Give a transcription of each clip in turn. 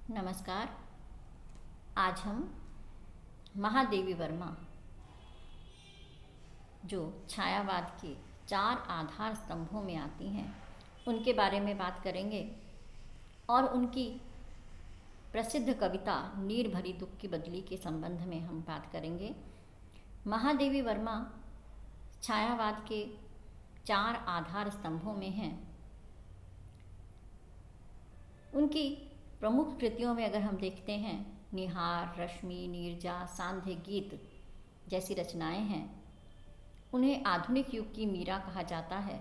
नमस्कार। आज हम महादेवी वर्मा जो छायावाद के 4 आधार स्तंभों में आती हैं उनके बारे में बात करेंगे और उनकी प्रसिद्ध कविता नीर भरी दुख की बदली के संबंध में हम बात करेंगे। महादेवी वर्मा छायावाद के 4 आधार स्तंभों में हैं। उनकी प्रमुख कृतियों में अगर हम देखते हैं, निहार, रश्मि, नीरजा, सांध्य गीत जैसी रचनाएं हैं। उन्हें आधुनिक युग की मीरा कहा जाता है।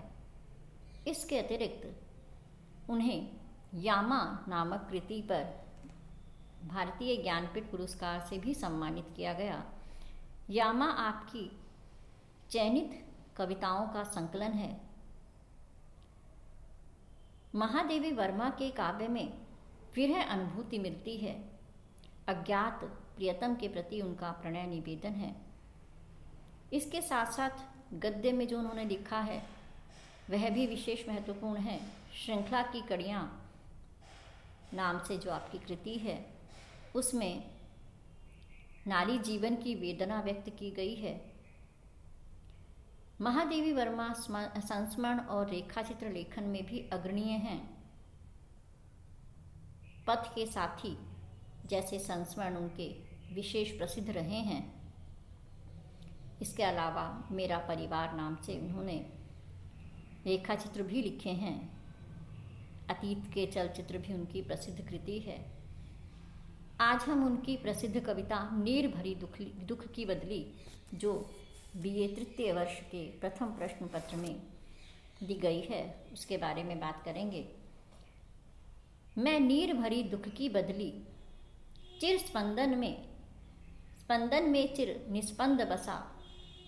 इसके अतिरिक्त उन्हें यामा नामक कृति पर भारतीय ज्ञानपीठ पुरस्कार से भी सम्मानित किया गया। यामा आपकी चयनित कविताओं का संकलन है। महादेवी वर्मा के काव्य में विरह अनुभूति मिलती है। अज्ञात प्रियतम के प्रति उनका प्रणय निवेदन है। इसके साथ साथ गद्य में जो उन्होंने लिखा है वह भी विशेष महत्वपूर्ण है। श्रृंखला की कड़ियाँ नाम से जो आपकी कृति है उसमें नारी जीवन की वेदना व्यक्त की गई है। महादेवी वर्मा संस्मरण और रेखाचित्र लेखन में भी अग्रणीय हैं। पथ के साथी जैसे संस्मरण उनके विशेष प्रसिद्ध रहे हैं। इसके अलावा मेरा परिवार नाम से उन्होंने रेखाचित्र भी लिखे हैं। अतीत के चलचित्र भी उनकी प्रसिद्ध कृति है। आज हम उनकी प्रसिद्ध कविता नीर भरी दुख की बदली जो बीए तृतीय वर्ष के प्रथम प्रश्न पत्र में दी गई है उसके बारे में बात करेंगे। मैं नीर भरी दुख की बदली, चिर स्पंदन में चिर निस्पंद बसा,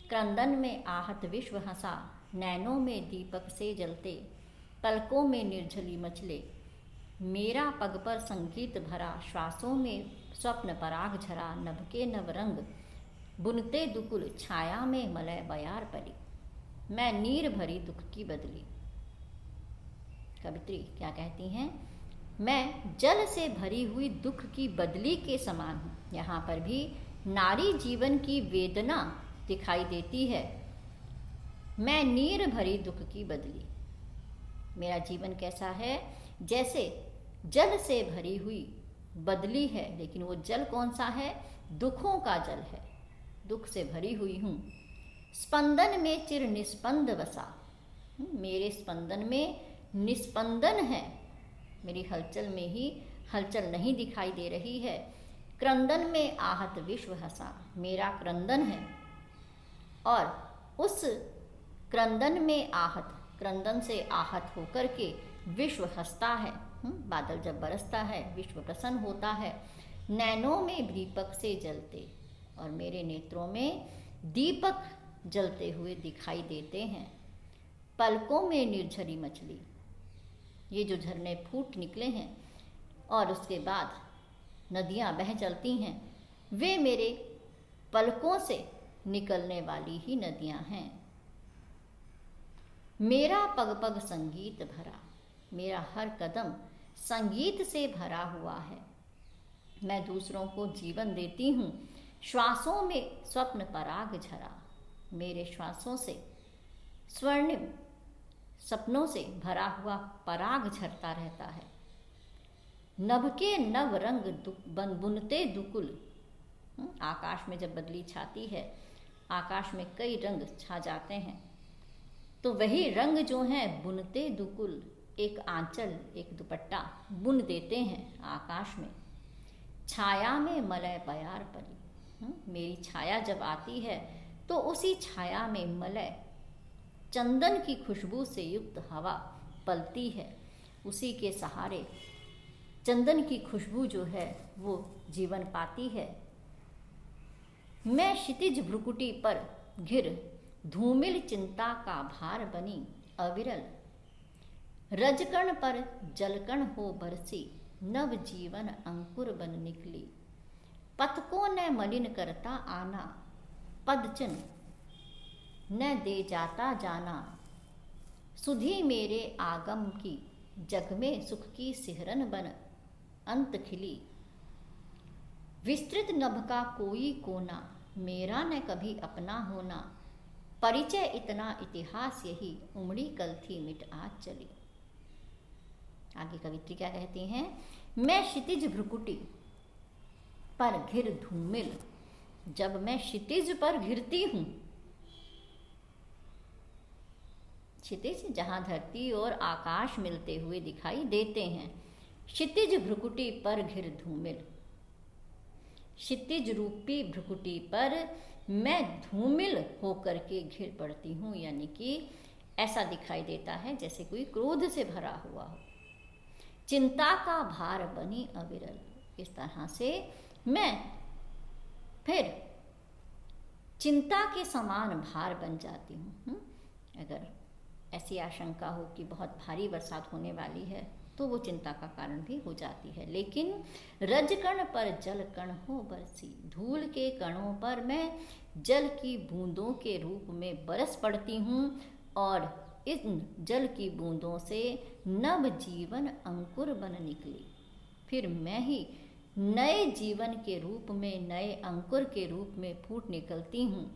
क्रंदन में आहत विश्व हंसा, नैनों में दीपक से जलते, पलकों में निर्झली मचले, मेरा पग पर संगीत भरा, श्वासों में स्वप्न पराग झरा, नभ के नव रंग बुनते दुकुल, छाया में मलय बयार परी, मैं नीर भरी दुख की बदली। कवित्री क्या कहती हैं? मैं जल से भरी हुई दुख की बदली के समान हूँ। यहाँ पर भी नारी जीवन की वेदना दिखाई देती है। मैं नीर भरी दुख की बदली। मेरा जीवन कैसा है? जैसे जल से भरी हुई बदली है, लेकिन वो जल कौन सा है? दुखों का जल है। दुख से भरी हुई हूँ। स्पंदन में चिर निस्पंद बसा, मेरे स्पंदन में निस्पंदन है। मेरी हलचल में ही हलचल नहीं दिखाई दे रही है। क्रंदन में आहत विश्व हंसा, मेरा क्रंदन है और उस क्रंदन में आहत, क्रंदन से आहत होकर के विश्व हंसता है। बादल जब बरसता है विश्व प्रसन्न होता है। नैनों में दीपक से जलते, और मेरे नेत्रों में दीपक जलते हुए दिखाई देते हैं। पलकों में निर्झरी मछली, ये जो झरने फूट निकले हैं और उसके बाद नदियाँ बह चलती हैं, वे मेरे पलकों से निकलने वाली ही नदियाँ हैं। मेरा पग पग संगीत भरा, मेरा हर कदम संगीत से भरा हुआ है। मैं दूसरों को जीवन देती हूँ। श्वासों में स्वप्न पराग झरा, मेरे श्वासों से स्वर्णिम सपनों से भरा हुआ पराग झरता रहता है। नभ के नव रंग बुनते दुकुल, आकाश में जब बदली छाती है, आकाश में कई रंग छा जाते हैं, तो वही रंग जो हैं बुनते दुकुल, एक आंचल, एक दुपट्टा बुन देते हैं आकाश में। छाया में मलय बयार पली, मेरी छाया जब आती है तो उसी छाया में मलय, चंदन की खुशबू से युक्त हवा पलती है। उसी के सहारे चंदन की खुशबू जो है वो जीवन पाती है। मैं क्षितिज भ्रुकुटी पर घिर धूमिल चिंता का भार बनी, अविरल रजकण पर जलकण हो बरसी, नव जीवन अंकुर बन निकली। पथकों ने मलिन करता आना, पदचिन न दे जाता जाना, सुधी मेरे आगम की, जग में सुख की सिहरन बन अंत खिली, विस्तृत नभ का कोई कोना, मेरा न कभी अपना होना, परिचय इतना इतिहास यही, उमड़ी कल थी मिट आज चली। आगे कवित्री क्या कहती हैं, मैं क्षितिज भ्रुकुटी पर घिर धूमिल, जब मैं क्षितिज पर घिरती हूं, क्षितिज जहां धरती और आकाश मिलते हुए दिखाई देते हैं, क्षितिज भ्रुकुटी पर घिर धूमिल, क्षितिज रूपी भ्रुकुटी पर मैं धूमिल होकर के घिर पड़ती हूँ, यानी कि ऐसा दिखाई देता है जैसे कोई क्रोध से भरा हुआ हो। चिंता का भार बनी अविरल, इस तरह से मैं फिर चिंता के समान भार बन जाती हूँ। अगर ऐसी आशंका हो कि बहुत भारी बरसात होने वाली है तो वो चिंता का कारण भी हो जाती है। लेकिन रजकण पर जल कण हो बरसी, धूल के कणों पर मैं जल की बूंदों के रूप में बरस पड़ती हूँ और इन जल की बूंदों से नव जीवन अंकुर बन निकली। फिर मैं ही नए जीवन के रूप में, नए अंकुर के रूप में फूट निकलती हूँ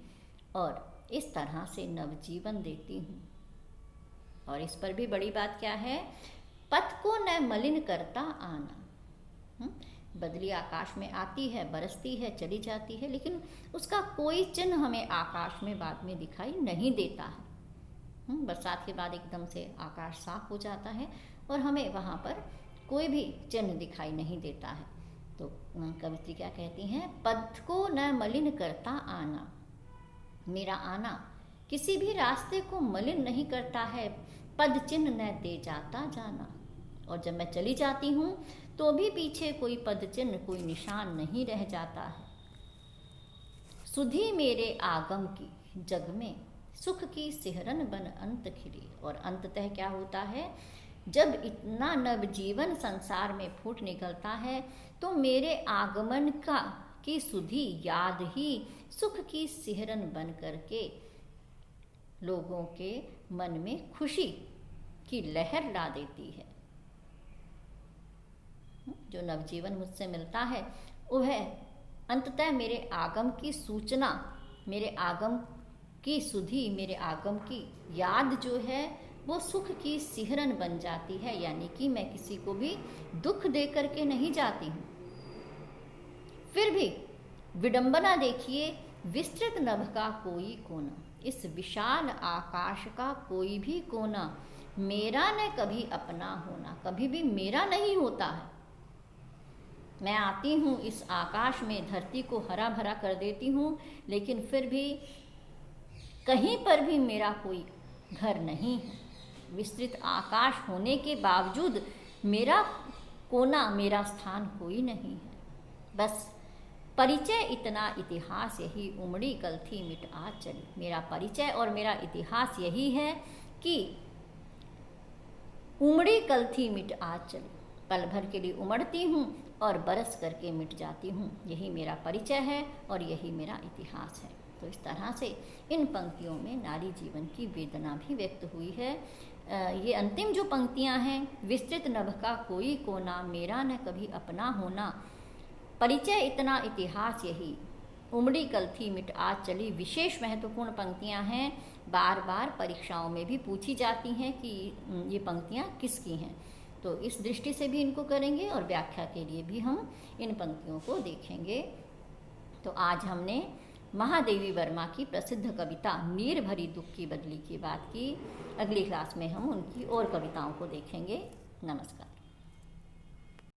और इस तरह से नवजीवन देती हूँ। और इस पर भी बड़ी बात क्या है, पथ को न मलिन करता आना। बदली आकाश में आती है, बरसती है, चली जाती है, लेकिन उसका कोई चिन्ह हमें आकाश में बाद में दिखाई नहीं देता है। बरसात के बाद एकदम से आकाश साफ हो जाता है और हमें वहाँ पर कोई भी चिन्ह दिखाई नहीं देता है। तो कवित्री क्या कहती हैं, पथ को न मलिन करता आना, मेरा आना किसी भी रास्ते को मलिन नहीं करता है, पद चिन्ह न दे जाता जाना। और जब मैं चली जाती हूँ तो भी पीछे कोई पद चिन्ह, कोई निशान नहीं रह जाता है। सुधी मेरे आगम की जग में, सुख की सिहरन बन अंत खिली। और अंततः क्या होता है, जब इतना नवजीवन संसार में फूट निकलता है तो मेरे आगमन की सुधी याद ही सुख की सिहरन बन करके लोगों के मन में खुशी की लहर ला देती है। जो नवजीवन मुझसे मिलता है वह अंततः मेरे आगम की सूचना, मेरे आगम की सुधी, मेरे आगम की याद जो है वो सुख की सिहरन बन जाती है। यानी कि मैं किसी को भी दुख दे करके नहीं जाती हूँ। फिर भी विडंबना देखिए, विस्तृत नभ का कोई कोना, इस विशाल आकाश का कोई भी कोना मेरा न कभी अपना होना, कभी भी मेरा नहीं होता है। मैं आती हूँ इस आकाश में, धरती को हरा भरा कर देती हूँ, लेकिन फिर भी कहीं पर भी मेरा कोई घर नहीं है। विस्तृत आकाश होने के बावजूद मेरा कोना, मेरा स्थान कोई नहीं है। बस परिचय इतना इतिहास यही, उमड़ी कल थी मिट आज चली। मेरा परिचय और मेरा इतिहास यही है कि उमड़ी कल थी मिट आज चली, पल भर के लिए उमड़ती हूँ और बरस करके मिट जाती हूँ। यही मेरा परिचय है और यही मेरा इतिहास है। तो इस तरह से इन पंक्तियों में नारी जीवन की वेदना भी व्यक्त हुई है। ये अंतिम जो पंक्तियाँ हैं, विस्तृत नभ का कोई कोना, मेरा न कभी अपना होना, परिचय इतना इतिहास यही, उमड़ी कल थी मिट आज चली, विशेष महत्वपूर्ण पंक्तियाँ हैं। बार बार परीक्षाओं में भी पूछी जाती हैं कि ये पंक्तियाँ किसकी हैं। तो इस दृष्टि से भी इनको करेंगे और व्याख्या के लिए भी हम इन पंक्तियों को देखेंगे। तो आज हमने महादेवी वर्मा की प्रसिद्ध कविता नीर भरी दुख की बदली की बात की। अगली क्लास में हम उनकी और कविताओं को देखेंगे। नमस्कार।